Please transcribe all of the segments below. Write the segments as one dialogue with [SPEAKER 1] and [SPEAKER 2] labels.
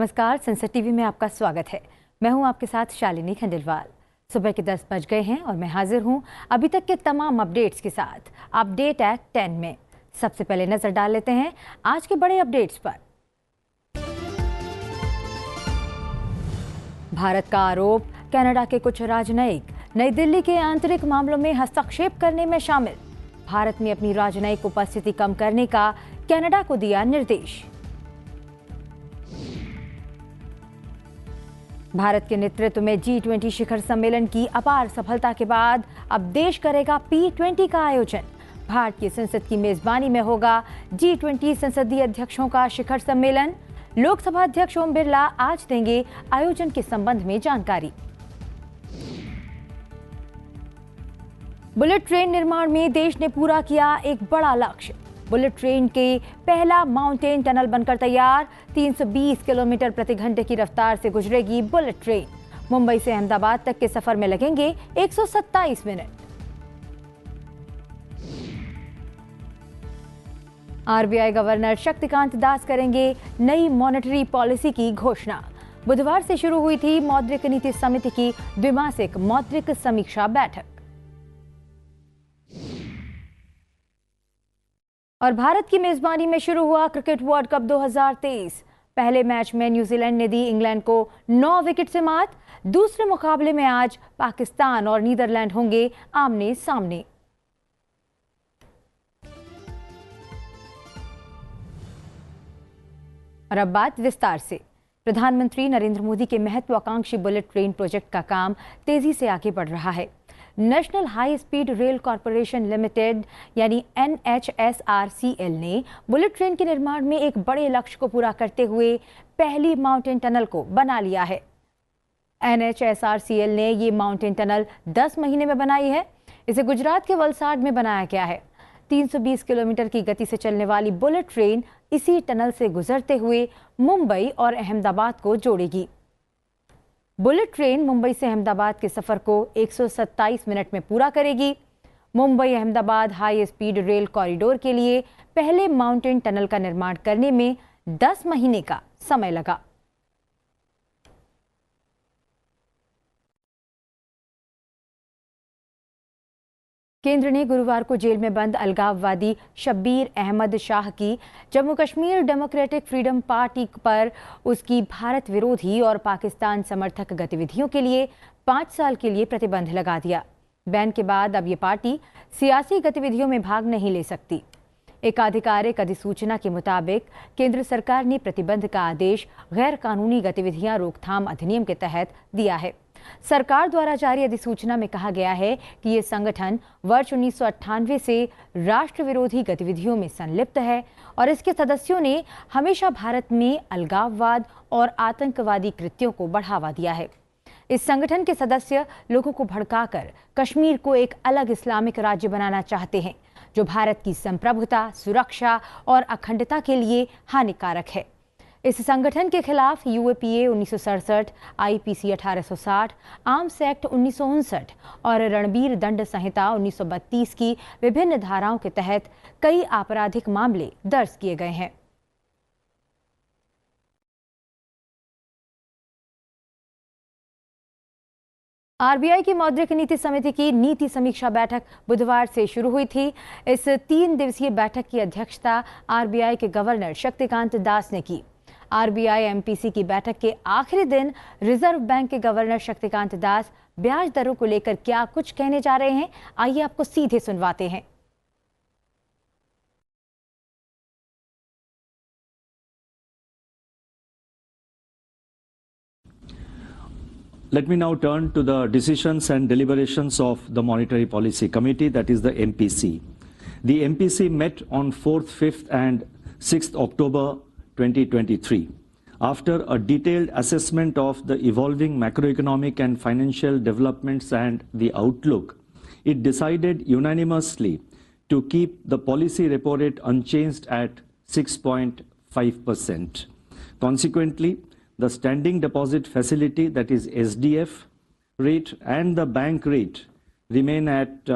[SPEAKER 1] नमस्कार, संसद टीवी में आपका स्वागत है। मैं हूं आपके साथ शालिनी खंडेलवाल। सुबह के 10 बज गए हैं और मैं हाजिर हूं अभी तक के तमाम अपडेट्स के साथ अपडेट एट 10 में। सबसे पहले नजर डाल लेते हैं आज के बड़े अपडेट्स पर। भारत का आरोप, कनाडा के कुछ राजनयिक नई दिल्ली के आंतरिक मामलों में हस्तक्षेप करने में शामिल। भारत में अपनी राजनयिक उपस्थिति कम करने का कनाडा को दिया निर्देश। भारत के नेतृत्व में G20 शिखर सम्मेलन की अपार सफलता के बाद अब देश करेगा P20 का आयोजन। भारतीय संसद की मेजबानी में होगा G20 संसदीय अध्यक्षों का शिखर सम्मेलन। लोकसभा अध्यक्ष ओम बिरला आज देंगे आयोजन के संबंध में जानकारी। बुलेट ट्रेन निर्माण में देश ने पूरा किया एक बड़ा लक्ष्य। बुलेट ट्रेन के पहला माउंटेन टनल बनकर तैयार। 320 किलोमीटर प्रति घंटे की रफ्तार से गुजरेगी बुलेट ट्रेन। मुंबई से अहमदाबाद तक के सफर में लगेंगे 127 minute. RBI governor Shaktikanta Das करेंगे नई मॉनेटरी पॉलिसी की घोषणा। बुधवार से शुरू हुई थी मौद्रिक नीति समिति की द्विमासिक मौद्रिक समीक्षा बैठक। और भारत की मेजबानी में शुरू हुआ क्रिकेट वर्ल्ड कप 2023। पहले मैच में न्यूजीलैंड ने दी इंग्लैंड को 9 विकेट से मात। दूसरे मुकाबले में आज पाकिस्तान और नीदरलैंड होंगे आमने सामने। और अब बात विस्तार से। प्रधानमंत्री नरेंद्र मोदी के महत्वाकांक्षी बुलेट ट्रेन प्रोजेक्ट का काम तेजी से आगे बढ़ रहा है। National high speed rail corporation limited यानी NHSRCL ने बुलेट ट्रेन के निर्माण में एक बड़े लक्ष्य को पूरा करते हुए पहली माउंटेन टनल को बना लिया है। NHSRCL ने ये माउंटेन टनल 10 महीने में बनाई है। इसे गुजरात के वलसाड में बनाया गया है। 320 किलोमीटर की गति से चलने वाली बुलेट ट्रेन इसी टनल से गुजरते हुए मुंबई और अहमदाबाद को जोड़ेगी। बुलेट ट्रेन मुंबई से अहमदाबाद के सफर को 127 मिनट में पूरा करेगी। Mumbai Ahmedabad high speed rail corridor के लिए पहले माउंटेन टनल का निर्माण करने में 10 महीने का समय लगा। केंद्र ने गुरुवार को जेल में बंद अलगाववादी शब्बीर अहमद शाह की Jammu Kashmir democratic freedom party पर उसकी भारत विरोधी और पाकिस्तान समर्थक गतिविधियों के लिए 5 साल के लिए प्रतिबंध लगा दिया। बैन के बाद अब ये पार्टी सियासी गतिविधियों में भाग नहीं ले सकती। एक आधिकारिक अधिसूचना के मुताबिक केंद्र सरकार ने प्रतिबंध का आदेश गैर कानूनी गतिविधियां रोकथाम अधिनियम के तहत दिया है। सरकार द्वारा जारी अधिसूचना में कहा गया है कि ये संगठन वर्ष 1998 से राष्ट्र विरोधी गतिविधियों में संलिप्त है और इसके सदस्यों ने हमेशा भारत में अलगाववाद और आतंकवादी कृत्यों को बढ़ावा दिया है। इस संगठन के सदस्य लोगों को भड़काकर कश्मीर को एक अलग इस्लामिक राज्य बनाना चाहते हैं, जो भारत की संप्रभुता, सुरक्षा और अखंडता के लिए हानिकारक है। इस संगठन के खिलाफ UAPA 1967, IPC 1860, आर्म्स एक्ट 1959 और रणबीर दंड संहिता 1932 की विभिन्न धाराओं के तहत कई आपराधिक मामले दर्ज किए गए हैं। आरबीआई की मौद्रिक नीति समिति की नीति समीक्षा बैठक बुधवार से शुरू हुई थी। इस 3 दिवसीय बैठक की अध्यक्षता आरबीआई के गवर्नर शक्तिकांत दास ने की। आरबीआई MPC की बैठक के आखिरी दिन रिजर्व बैंक के गवर्नर शक्तिकांत दास ब्याज दरों को लेकर क्या कुछ कहने जा रहे हैं, आइए आपको सीधे सुनवाते हैं।
[SPEAKER 2] Let me now turn to the decisions and deliberations of the Monetary Policy Committee, that is the MPC. The MPC met on 4th, 5th and 6th October 2023. After a detailed assessment of the evolving macroeconomic and financial developments and the outlook, it decided unanimously to keep the policy repo rate unchanged at 6.5%. Consequently, the standing deposit facility, that is SDF rate, and the bank rate remain at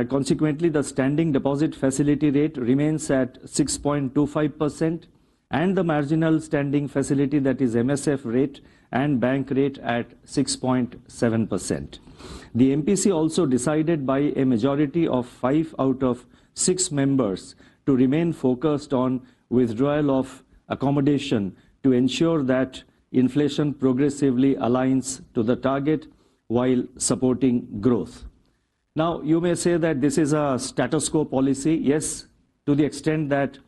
[SPEAKER 2] consequently the standing deposit facility rate remains at 6.25%, and the marginal standing facility, that is MSF rate, and bank rate at 6.7%. The MPC also decided by a majority of 5 out of 6 members to remain focused on withdrawal of accommodation to ensure that inflation progressively aligns to the target while supporting growth. Now, you may say that this is a status quo policy. Yes, to the extent that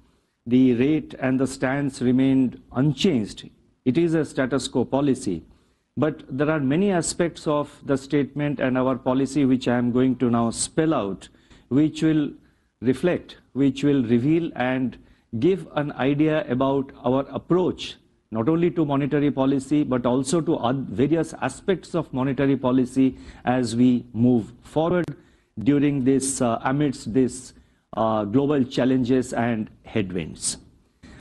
[SPEAKER 2] the rate and the stance remained unchanged, it is a status quo policy. But there are many aspects of the statement and our policy which I am going to now spell out, which will reflect, which will reveal and give an idea about our approach, not only to monetary policy, but also to various aspects of monetary policy as we move forward during this, amidst this global challenges and headwinds.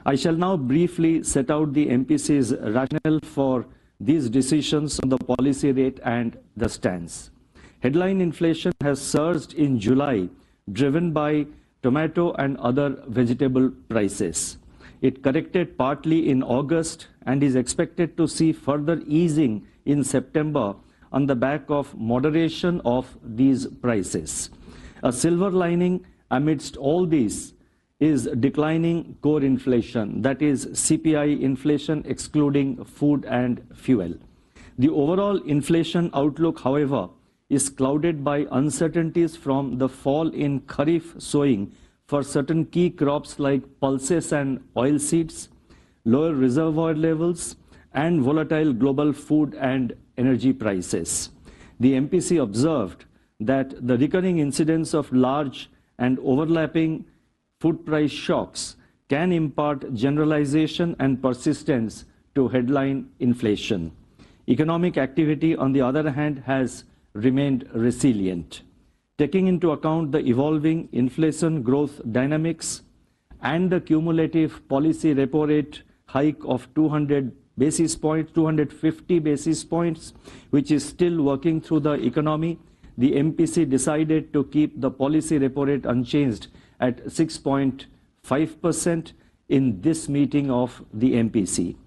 [SPEAKER 2] I shall now briefly set out the MPC's rationale for these decisions on the policy rate and the stance. Headline inflation has surged in July, driven by tomato and other vegetable prices. It corrected partly in August and is expected to see further easing in September on the back of moderation of these prices. A silver lining amidst all these is declining core inflation, that is CPI inflation excluding food and fuel. The overall inflation outlook, however, is clouded by uncertainties from the fall in Kharif sowing for certain key crops like pulses and oilseeds, lower reservoir levels, and volatile global food and energy prices. The MPC observed that the recurring incidence of large and overlapping food price shocks can impart generalization and persistence to headline inflation. Economic activity, on the other hand, has remained resilient. Taking into account the evolving inflation growth dynamics and the cumulative policy repo rate hike of 200 basis points, 250 basis points, which is still working through the economy, the MPC decided to keep the policy repo rate unchanged at 6.5% in this meeting of the MPC.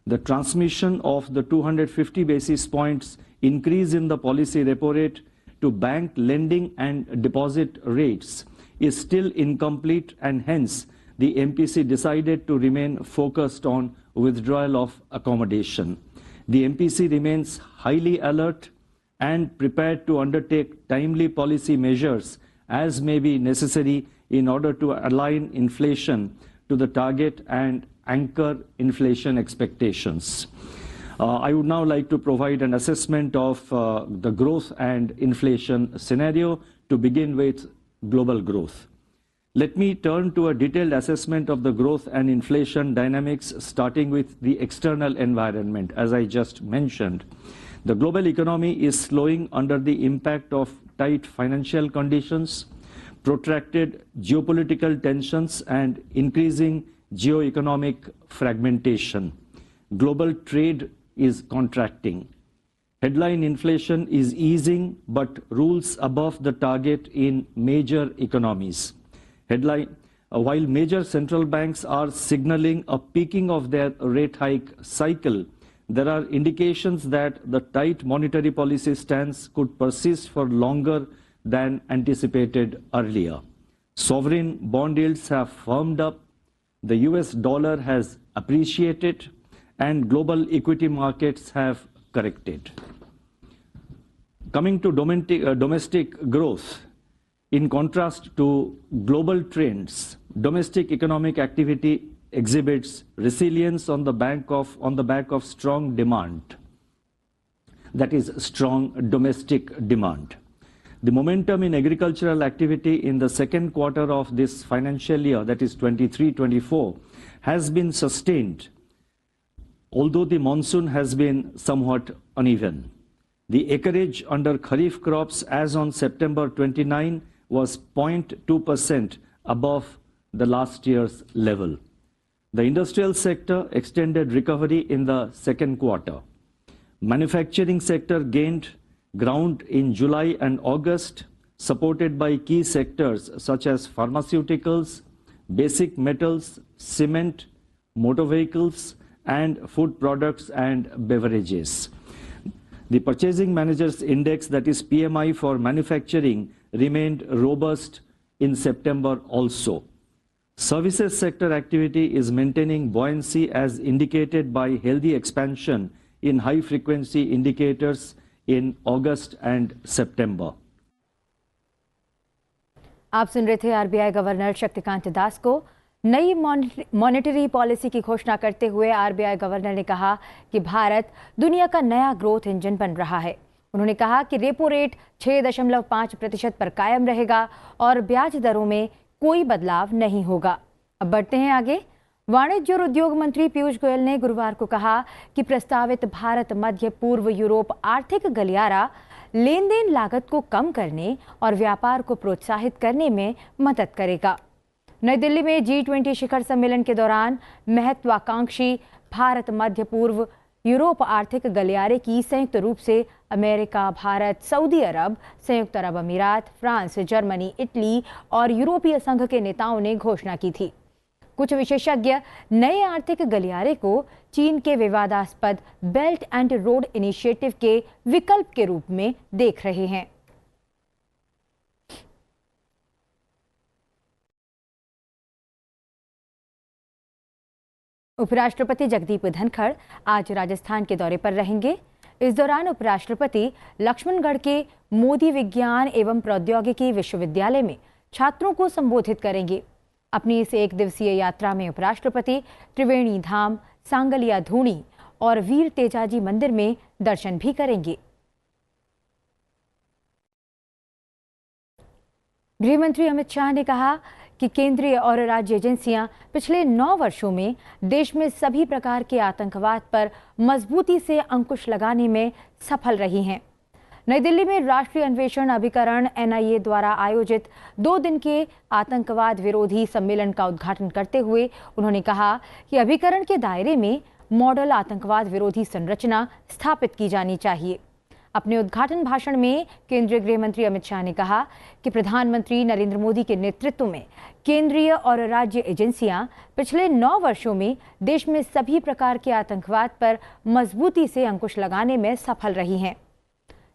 [SPEAKER 2] The transmission of the 250 basis points increase in the policy repo rate to bank lending and deposit rates is still incomplete, and hence the MPC decided to remain focused on withdrawal of accommodation. The MPC remains highly alert and prepared to undertake timely policy measures as may be necessary in order to align inflation to the target and anchor inflation expectations. I would now like to provide an assessment of the growth and inflation scenario, to begin with global growth. Let me turn to a detailed assessment of the growth and inflation dynamics, starting with the external environment. As I just mentioned, the global economy is slowing under the impact of tight financial conditions, protracted geopolitical tensions, and increasing geoeconomic fragmentation. Global trade is contracting. Headline inflation is easing but rules above the target in major economies. While major central banks are signaling a peaking of their rate hike cycle, there are indications that the tight monetary policy stance could persist for longer than anticipated earlier. Sovereign bond yields have firmed up, the US dollar has appreciated, and global equity markets have corrected. Coming to domestic growth, in contrast to global trends, domestic economic activity exhibits resilience on the back of strong demand, that is, strong domestic demand. The momentum in agricultural activity in the second quarter of this financial year, that is 23-24, has been sustained, although the monsoon has been somewhat uneven. The acreage under Kharif crops as on September 29 was 0.2% above the last year's level. The industrial sector extended recovery in the second quarter. Manufacturing sector gained ground in July and August, supported by key sectors such as pharmaceuticals, basic metals, cement, motor vehicles, and food products and beverages. The Purchasing Managers Index, that is PMI for manufacturing, remained robust in September also. Services sector activity is maintaining buoyancy as indicated by healthy expansion in high-frequency indicators in August and September.
[SPEAKER 1] आप सुन रहे थे RBI governor Shaktikanta Das को। नई monetary policy की घोषणा करते हुए RBI governor ने कहा कि भारत दुनिया का नया ग्रोथ इंजन बन रहा है। उन्होंने कहा कि रेपो रेट 6.5% पर कायम रहेगा और ब्याज दरों में कोई बदलाव नहीं होगा। अब बढ़ते हैं आगे। वाणिज्य और उद्योग मंत्री पीयूष गोयल ने गुरुवार को कहा कि प्रस्तावित भारत मध्य पूर्व यूरोप आर्थिक गलियारा लेन देन लागत को कम करने और व्यापार को प्रोत्साहित करने में मदद करेगा। नई दिल्ली में G20 शिखर सम्मेलन के दौरान महत्वाकांक्षी भारत मध्य पूर्व यूरोप आर्थिक गलियारे की संयुक्त रूप से अमेरिका, भारत, सऊदी अरब, संयुक्त अरब अमीरात, फ्रांस, जर्मनी, इटली और यूरोपीय संघ के नेताओं ने घोषणा की थी। कुछ विशेषज्ञ नए आर्थिक गलियारे को चीन के विवादास्पद बेल्ट एंड रोड इनिशिएटिव के विकल्प के रूप में देख रहे हैं। उपराष्ट्रपति जगदीप धनखड़ आज राजस्थान के दौरे पर रहेंगे। इस दौरान उपराष्ट्रपति लक्ष्मणगढ़ के मोदी विज्ञान एवं प्रौद्योगिकी विश्वविद्यालय में छात्रों को संबोधित करेंगे। अपनी इस एक दिवसीय यात्रा में उपराष्ट्रपति त्रिवेणी धाम, सांगलिया धूणी और वीर तेजाजी मंदिर में दर्शन भी करेंगे। गृह मंत्री अमित शाह ने कहा कि केंद्रीय और राज्य एजेंसियां पिछले 9 वर्षों में देश में सभी प्रकार के आतंकवाद पर मजबूती से अंकुश लगाने में सफल रही हैं। नई दिल्ली में राष्ट्रीय अन्वेषण अभिकरण NIA द्वारा आयोजित 2 दिन के आतंकवाद विरोधी सम्मेलन का उद्घाटन करते हुए उन्होंने कहा कि अभिकरण के दायरे में मॉडल आतंकवाद विरोधी संरचना स्थापित की जानी चाहिए। अपने उद्घाटन भाषण में केंद्रीय गृह मंत्री अमित शाह ने कहा कि प्रधानमंत्री नरेंद्र मोदी के नेतृत्व में केंद्रीय और राज्य एजेंसियां पिछले 9 वर्षों में देश में सभी प्रकार के आतंकवाद पर मजबूती से अंकुश लगाने में सफल रही हैं।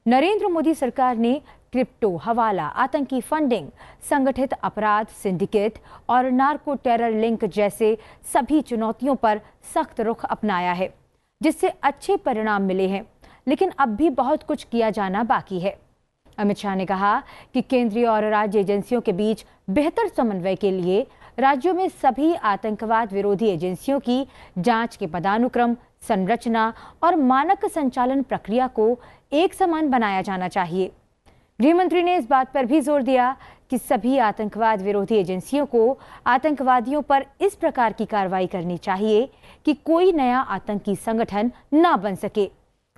[SPEAKER 1] नरेंद्र मोदी सरकार ने क्रिप्टो, हवाला, आतंकी फंडिंग, संगठित अपराध, सिंडिकेट और नार्को टेरर लिंक जैसे सभी चुनौतियों पर सख्त रुख अपनाया है, जिससे अच्छे परिणाम मिले हैं, लेकिन अब भी बहुत कुछ किया जाना बाकी है। अमित शाह ने कहा कि केंद्रीय और राज्य एजेंसियों के बीच बेहतर समन्वय के लिए राज्यों में सभी आतंकवाद विरोधी एजेंसियों की जांच के पदानुक्रम, संरचना और मानक संचालन प्रक्रिया को एक समान बनाया जाना चाहिए। गृह मंत्री ने इस बात पर भी जोर दिया कि सभी आतंकवाद विरोधी एजेंसियों को आतंकवादियों पर इस प्रकार की कार्रवाई करनी चाहिए कि कोई नया आतंकी संगठन न बन सके।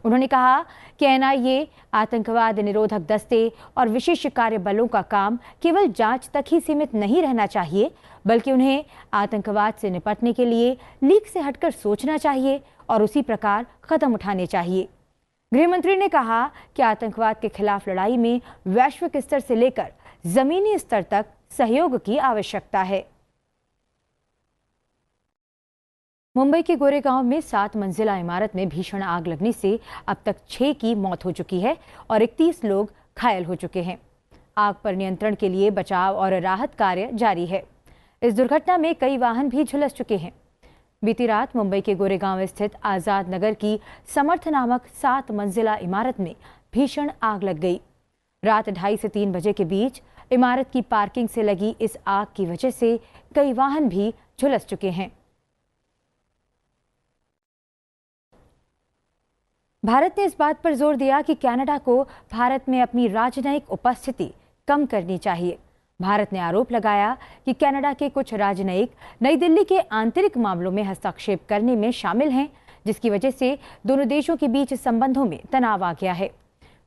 [SPEAKER 1] उन्होंने कहा कि NIA, आतंकवाद निरोधक दस्ते और विशेष कार्य बलों का काम केवल जांच तक ही सीमित नहीं रहना चाहिए, बल्कि उन्हें आतंकवाद से निपटने के लिए लीक से हटकर सोचना चाहिए और उसी प्रकार कदम उठाने चाहिए। गृह मंत्री ने कहा कि आतंकवाद के खिलाफ लड़ाई में वैश्विक स्तर से लेकर जमीनी स्तर तक सहयोग की आवश्यकता है। मुंबई के गोरेगांव में 7 मंजिला इमारत में भीषण आग लगने से अब तक 6 की मौत हो चुकी है और 31 लोग घायल हो चुके हैं। आग पर नियंत्रण के लिए बचाव और राहत कार्य जारी है। इस दुर्घटना में कई वाहन भी झुलस चुके हैं। बीती रात मुंबई के गोरेगांव स्थित आजाद नगर की समर्थ नामक 7 मंजिला इमारत में भीषण आग लग गई। रात 2:30 से 3 बजे के बीच इमारत की पार्किंग से लगी इस आग की वजह से कई वाहन भी झुलस चुके हैं। भारत ने इस बात पर जोर दिया कि कनाडा को भारत में अपनी राजनयिक उपस्थिति कम करनी चाहिए। भारत ने आरोप लगाया कि कनाडा के कुछ राजनयिक नई दिल्ली के आंतरिक मामलों में हस्तक्षेप करने में शामिल हैं, जिसकी वजह से दोनों देशों के बीच संबंधों में तनाव आ गया है।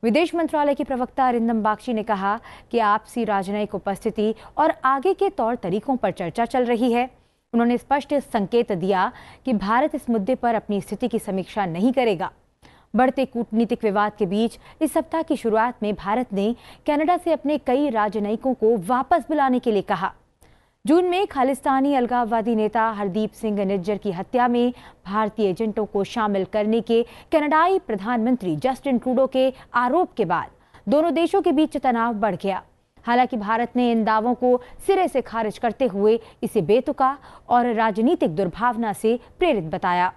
[SPEAKER 1] विदेश मंत्रालय की प्रवक्ता अरिंदम बागची ने कहा कि आपसी राजनयिक उपस्थिति और आगे के तौर तरीकों पर चर्चा चल रही है। उन्होंने स्पष्ट संकेत दिया कि भारत इस मुद्दे पर अपनी स्थिति की समीक्षा नहीं करेगा। बढ़ते कूटनीतिक विवाद के बीच इस सप्ताह की शुरुआत में भारत ने कनाडा से अपने कई राजनयिकों को वापस बुलाने के लिए कहा। जून में खालिस्तानी अलगाववादी नेता हरदीप सिंह निज्जर की हत्या में भारतीय एजेंटों को शामिल करने के कनाडाई प्रधानमंत्री जस्टिन ट्रूडो के आरोप के बाद दोनों देशों के बीच तनाव बढ़ गया। हालांकि भारत ने इन दावों को सिरे से खारिज करते हुए इसे बेतुका और राजनीतिक दुर्भावना से प्रेरित बताया।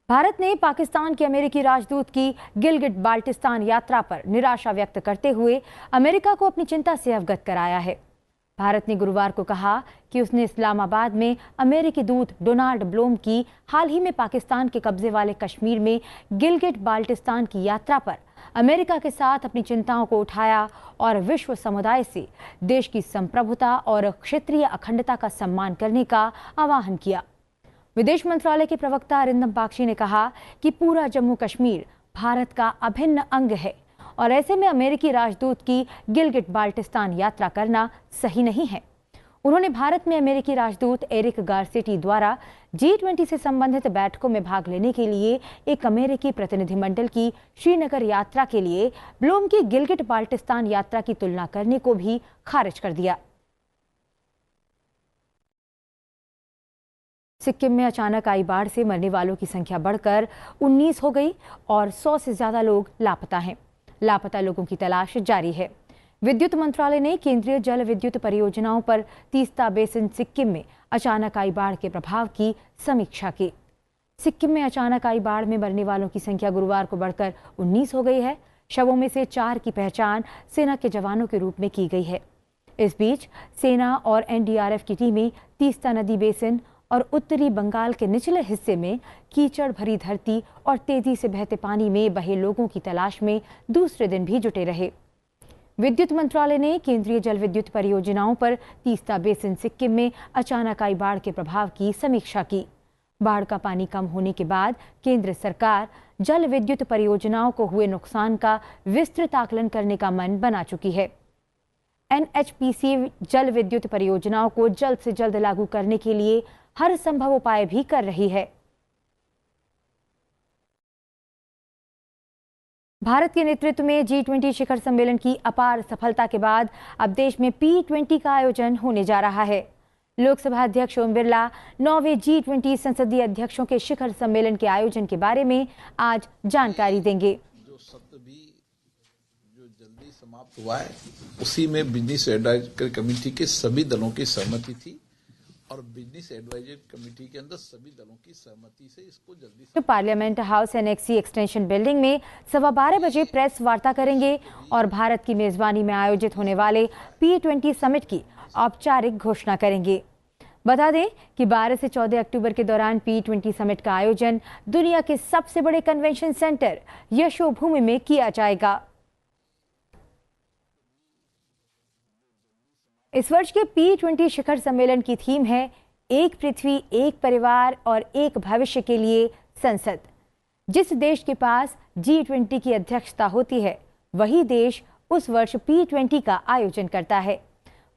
[SPEAKER 1] भारत ने पाकिस्तान के अमेरिकी राजदूत की गिलगिट बाल्टिस्तान यात्रा पर निराशा व्यक्त करते हुए अमेरिका को अपनी चिंता से अवगत कराया है। भारत ने गुरुवार को कहा कि उसने इस्लामाबाद में अमेरिकी दूत डोनाल्ड ब्लोम की हाल ही में पाकिस्तान के कब्जे वाले कश्मीर में गिलगिट बाल्टिस्तान की यात्रा पर अमेरिका के साथ अपनी चिंताओं को उठाया और विश्व समुदाय से देश की संप्रभुता और क्षेत्रीय अखंडता का सम्मान करने का आह्वान किया। विदेश मंत्रालय के प्रवक्ता अरिंदम बागची ने कहा कि पूरा जम्मू कश्मीर भारत का अभिन्न अंग है और ऐसे में अमेरिकी राजदूत की गिलगिट बाल्टिस्तान यात्रा करना सही नहीं है। उन्होंने भारत में अमेरिकी राजदूत एरिक गारसेटी द्वारा G20 से संबंधित बैठकों में भाग लेने के लिए एक अमेरिकी प्रतिनिधिमंडल की श्रीनगर यात्रा के लिए ब्लोम की गिलगिट बाल्टिस्तान यात्रा की तुलना करने को भी खारिज कर दिया। सिक्किम में अचानक आई बाढ़ से मरने वालों की संख्या बढ़कर 19 हो गई और 100 से ज्यादा लोग लापता हैं। लापता लोगों की तलाश जारी है। विद्युत मंत्रालय ने केंद्रीय जल विद्युत परियोजनाओं पर तीस्ता बेसिन सिक्किम में अचानक आई बाढ़ के प्रभाव की समीक्षा की। सिक्किम में अचानक आई बाढ़ में मरने वालों की संख्या गुरुवार को बढ़कर 19 हो गई है। शवों में से 4 की पहचान सेना के जवानों के रूप में की गई है। इस बीच सेना और NDRF की टीमें तीस्ता नदी बेसिन और उत्तरी बंगाल के निचले हिस्से में कीचड़ भरी धरती और तेजी से बहते पानी में बहे लोगों की तलाश में दूसरे दिन भी जुटे रहे। विद्युत मंत्रालय ने केंद्रीय जल विद्युत परियोजनाओं पर तीस्ता बेसिन सिक्किम में अचानक आई बाढ़ के प्रभाव की समीक्षा की। बाढ़ का पानी कम होने के बाद केंद्र सरकार जल विद्युत परियोजनाओं को हुए नुकसान का विस्तृत आकलन करने का मन बना चुकी है। NHPC जल विद्युत परियोजनाओं को जल्द से जल्द लागू करने के लिए हर संभव उपाय भी कर रही है। भारत के नेतृत्व में G20 शिखर सम्मेलन की अपार सफलता के बाद अब देश में P20 का आयोजन होने जा रहा है। लोकसभा अध्यक्ष ओम बिरला 9वें G20 संसदीय अध्यक्षों के शिखर सम्मेलन के आयोजन के बारे में आज जानकारी देंगे।
[SPEAKER 3] जो सत्र भी जो जल्दी समाप्त हुआ है उसी में बिजनेस एडवाइजरी कमेटी के सभी दलों की सहमति थी और बिजनेस एडवाइजरी कमेटी के अंदर सभी दलों की सहमति से इसको जल्दी
[SPEAKER 1] parliament house NXC extension building में 12:15 बजे प्रेस वार्ता करेंगे और भारत की मेजबानी में आयोजित होने वाले P20 समिट की औपचारिक घोषणा करेंगे। बता दें कि 12 से 14 अक्टूबर के दौरान P20 समिट का आयोजन दुनिया के सबसे बड़े कन्वेंशन सेंटर यशोभूमि में किया जाएगा। इस वर्ष के P20 शिखर सम्मेलन की थीम है एक पृथ्वी, एक परिवार और एक भविष्य के लिए संसद। जिस देश के पास G20 की अध्यक्षता होती है वही देश उस वर्ष P20 का आयोजन करता है।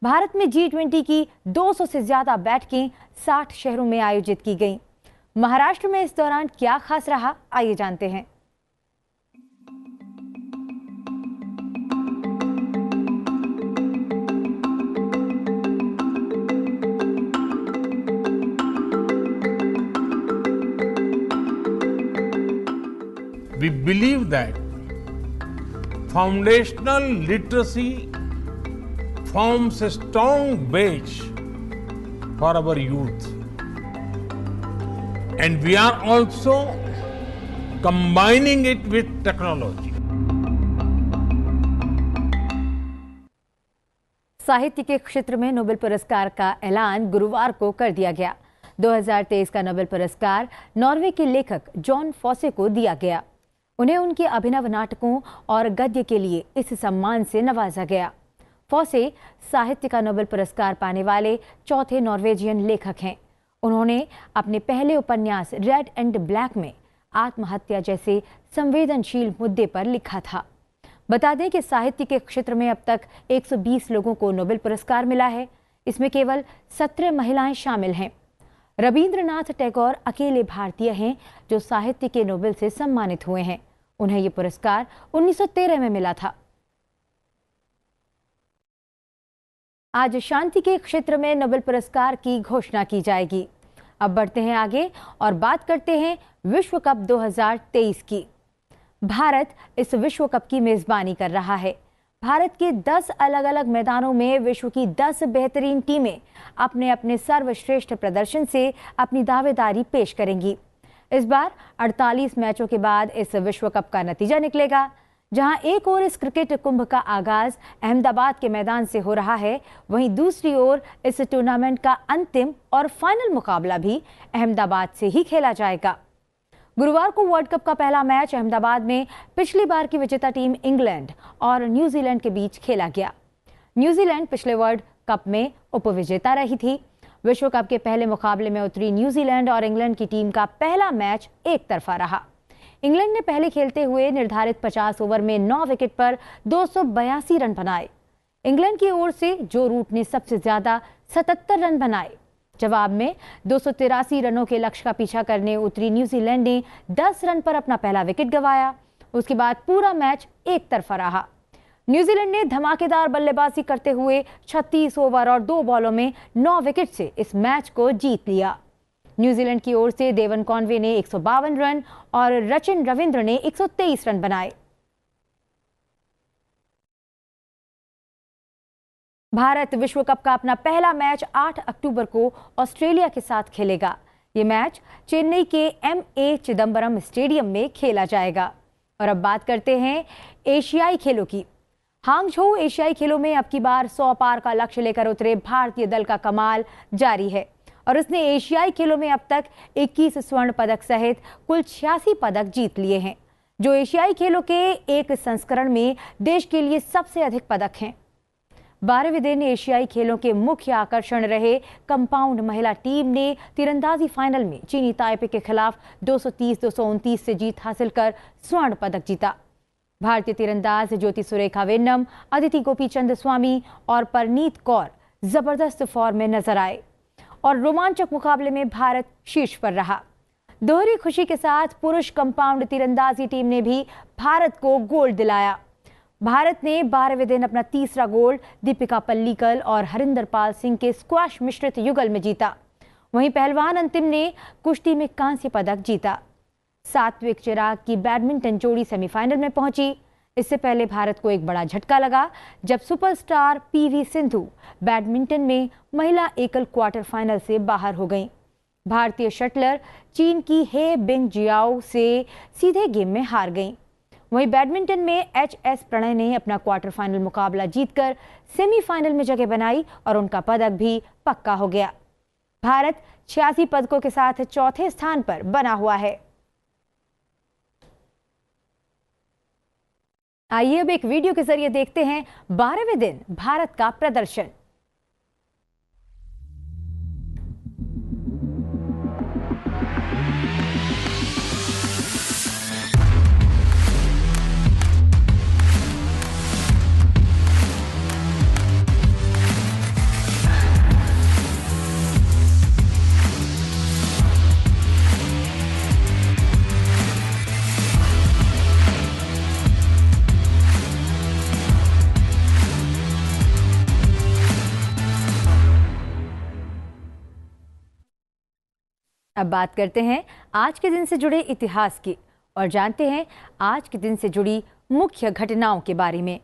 [SPEAKER 1] भारत में G20 की 200 से ज्यादा बैठकें 60 शहरों में आयोजित की गईं। महाराष्ट्र में इस दौरान क्या खास रहा, आइए जानते हैं।
[SPEAKER 4] We believe that foundational literacy forms a strong base for our youth. And we are also combining it with technology.
[SPEAKER 1] साहित्य के क्षेत्र में नोबेल पुरस्कार का ऐलान गुरुवार को कर दिया गया। 2023 का नोबेल पुरस्कार नॉर्वे के लेखक जॉन फॉसे को दिया गया। उन्हें उनके अभिनव नाटकों और गद्य के लिए इस सम्मान से नवाजा गया। फॉसे साहित्य का नोबेल पुरस्कार पाने वाले चौथे नॉर्वेजियन लेखक हैं। उन्होंने अपने पहले उपन्यास रेड एंड ब्लैक में आत्महत्या जैसे संवेदनशील मुद्दे पर लिखा था। बता दें कि साहित्य के क्षेत्र में अब तक 120 लोगों को नोबेल पुरस्कार मिला है। इसमें केवल 17 महिलाएं शामिल हैं। रविंद्रनाथ टैगोर अकेले भारतीय हैं जो साहित्य के नोबेल से सम्मानित हुए हैं। उन्हें यह पुरस्कार 1913 में मिला था। आज शांति के क्षेत्र में नोबेल पुरस्कार की घोषणा की जाएगी। अब बढ़ते हैं आगे और बात करते हैं विश्व कप 2023 की। भारत इस विश्व कप की मेजबानी कर रहा है। भारत के 10 अलग अलग मैदानों में विश्व की 10 बेहतरीन टीमें अपने अपने सर्वश्रेष्ठ प्रदर्शन से अपनी दावेदारी पेश करेंगी। इस बार 48 मैचों के बाद इस विश्व कप का नतीजा निकलेगा। जहां एक ओर इस क्रिकेट कुंभ का आगाज अहमदाबाद के मैदान से हो रहा है, वहीं दूसरी ओर इस टूर्नामेंट का अंतिम और फाइनल मुकाबला भी अहमदाबाद से ही खेला जाएगा। गुरुवार को वर्ल्ड कप का पहला मैच अहमदाबाद में पिछली बार की विजेता टीम इंग्लैंड और न्यूजीलैंड के बीच खेला गया। न्यूजीलैंड पिछले वर्ल्ड कप में उपविजेता रही थी। विश्व कप के पहले मुकाबले में उतरी न्यूजीलैंड और इंग्लैंड की टीम का पहला मैच एक तरफा रहा। इंग्लैंड ने पहले खेलते हुए निर्धारित 50 ओवर में 9 विकेट पर 282 रन बनाए। इंग्लैंड की ओर से जो रूट ने सबसे ज्यादा 77 रन बनाए। जवाब में 283 रनों के लक्ष्य का पीछा करने उतरी न्यूजीलैंड ने 10 रन पर अपना पहला विकेट गंवाया। उसके बाद पूरा मैच एक तरफा रहा। न्यूजीलैंड ने धमाकेदार बल्लेबाजी करते हुए 36 ओवर और 2 बॉलों में 9 विकेट से इस मैच को जीत लिया। न्यूजीलैंड की ओर से डेवन कॉनवे ने 152 रन और रचिन रविंद्र ने 123 रन बनाए। भारत विश्व कप का अपना पहला मैच 8 अक्टूबर को ऑस्ट्रेलिया के साथ खेलेगा। ये मैच चेन्नई के एमए चिदम्बरम स्टेडियम में खेला जाएगा। और अब बात करते हैं एशियाई खेलों की। हांगझोउ एशियाई खेलों में अब की बार 100 पार का लक्ष्य लेकर उतरे भारतीय दल का कमाल जारी है और उसने एशियाई खेलों में अब तक 21 स्वर्ण पदक सहित कुल 86 पदक जीत लिए हैं, जो एशियाई खेलों के एक संस्करण में देश के लिए सबसे अधिक पदक हैं। 12वें दिन एशियाई खेलों के मुख्य आकर्षण रहे कंपाउंड महिला टीम ने तीरंदाजी फाइनल में चीनी ताइपे के खिलाफ 230-229 से जीत हासिल कर स्वर्ण पदक जीता। भारतीय तीरंदाज ज्योति सुरेखा वेन्नम, अदिति गोपीचंद स्वामी और परनीत कौर जबरदस्त फॉर्म में नजर आए और रोमांचक मुकाबले में भारत शीर्ष पर रहा। दोहरी खुशी के साथ पुरुष कंपाउंड तीरंदाजी टीम ने भी भारत को गोल्ड दिलाया। भारत ने 12वें दिन अपना तीसरा गोल्ड दीपिका पल्लीकल और हरिंदर पाल सिंह के स्क्वैश मिश्रित युगल में जीता। वहीं पहलवान अंतिम ने कुश्ती में कांस्य पदक जीता। सात्विक चिराग की बैडमिंटन जोड़ी सेमीफाइनल में पहुंची। इससे पहले भारत को एक बड़ा झटका लगा जब सुपरस्टार पीवी सिंधु बैडमिंटन में महिला एकल क्वार्टर फाइनल से बाहर हो गईं। भारतीय शटलर चीन की हे बिंग जियाओ से सीधे गेम में हार गईं। वहीं बैडमिंटन में एचएस प्रणय ने अपना क्वार्टर फाइनल मुकाबला जीतकर सेमीफाइनल में जगह बनाई और उनका पदक भी पक्का हो गया। भारत 86 पदकों के साथ चौथे स्थान पर बना हुआ है। आइए अब एक वीडियो के जरिए देखते हैं 12वें दिन भारत का प्रदर्शन। अब बात करते हैं आज के दिन से जुड़े इतिहास की और जानते हैं आज के दिन से जुड़ी मुख्य घटनाओं के बारे में।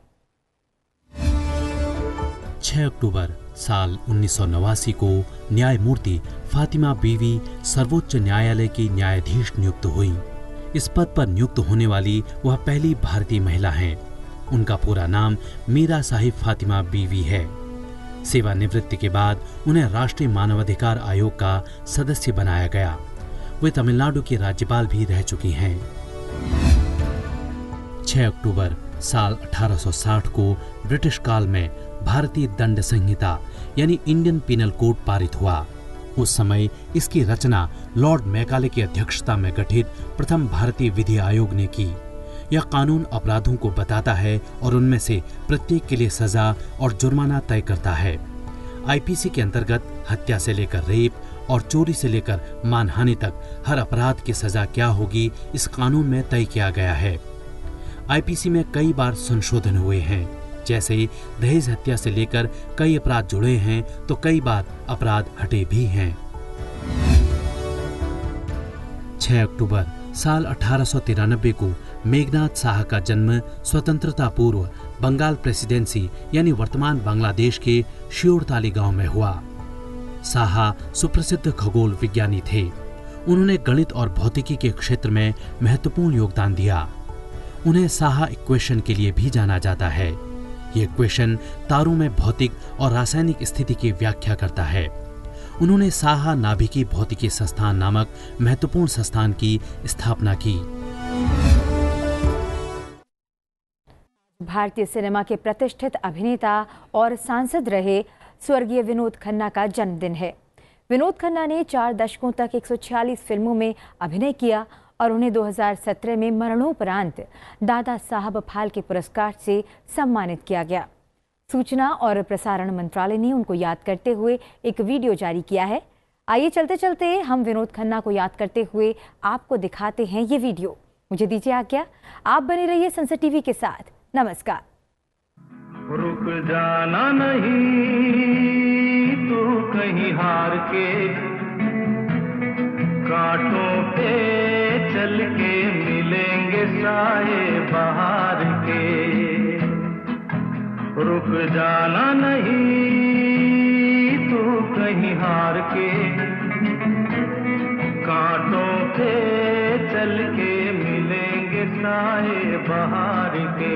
[SPEAKER 5] 6 अक्टूबर साल 1989 को न्यायमूर्ति फातिमा बीवी सर्वोच्च न्यायालय की न्यायाधीश नियुक्त हुई। इस पद पर नियुक्त होने वाली वह पहली भारतीय महिला हैं। उनका पूरा नाम मीरा साहिब फातिमा बीवी है। सेवानिवृत्ति के बाद उन्हें राष्ट्रीय मानवाधिकार आयोग का सदस्य बनाया गया। वे तमिलनाडु की राज्यपाल भी रह चुकी हैं। 6 अक्टूबर साल 1860 को ब्रिटिश काल में भारतीय दंड संहिता यानी इंडियन पिनल कोड पारित हुआ। उस समय इसकी रचना लॉर्ड मैकाले की अध्यक्षता में गठित प्रथम भारतीय विधि आयोग ने की। यह कानून अपराधों को बताता है और उनमें से प्रत्येक के लिए सजा और जुर्माना तय करता है। आईपीसी के अंतर्गत हत्या से लेकर रेप और चोरी से लेकर मानहानि तक हर अपराध की सजा क्या होगी इस कानून में तय किया गया है। आईपीसी में कई बार संशोधन हुए हैं। जैसे दहेज हत्या से लेकर कई अपराध जुड़े हैं तो कई बार अपराध हटे भी हैं। 6 अक्टूबर साल 1893 को मेघनाथ साहा का जन्म स्वतंत्रता पूर्व बंगाल प्रेसिडेंसी यानी वर्तमान बांग्लादेश के श्योरताली गांव में हुआ। साहा सुप्रसिद्ध खगोल विज्ञानी थे। उन्होंने गणित और भौतिकी के क्षेत्र में महत्वपूर्ण योगदान दिया। उन्हें साहा इक्वेशन के लिए भी जाना जाता है। ये इक्वेशन तारों में भौतिक और रासायनिक स्थिति की व्याख्या करता है। उन्होंने साहा नाभिकीय भौतिकी संस्थान नामक महत्वपूर्ण संस्थान की स्थापना की।
[SPEAKER 1] भारतीय सिनेमा के प्रतिष्ठित अभिनेता और सांसद रहे स्वर्गीय विनोद खन्ना का जन्मदिन है। विनोद खन्ना ने 4 दशकों तक 146 फिल्मों में अभिनय किया और उन्हें 2017 में मरणोपरांत दादा साहब फाल्के पुरस्कार से सम्मानित किया गया। सूचना और प्रसारण मंत्रालय ने उनको याद करते हुए एक वीडियो जारी किया है। आइए चलते चलते हम विनोद खन्ना को याद करते हुए आपको दिखाते हैं ये वीडियो। मुझे दीजिए आज्ञा, आप बने रहिए संसद टीवी के साथ। नमस्कार।
[SPEAKER 6] रुक जाना नहीं तू कहीं हार के, कांटों पे चल के मिलेंगे साए बहार के। रुक जाना नहीं तू कहीं हार के, कांटों पे चल के मिलेंगे साए बहार के।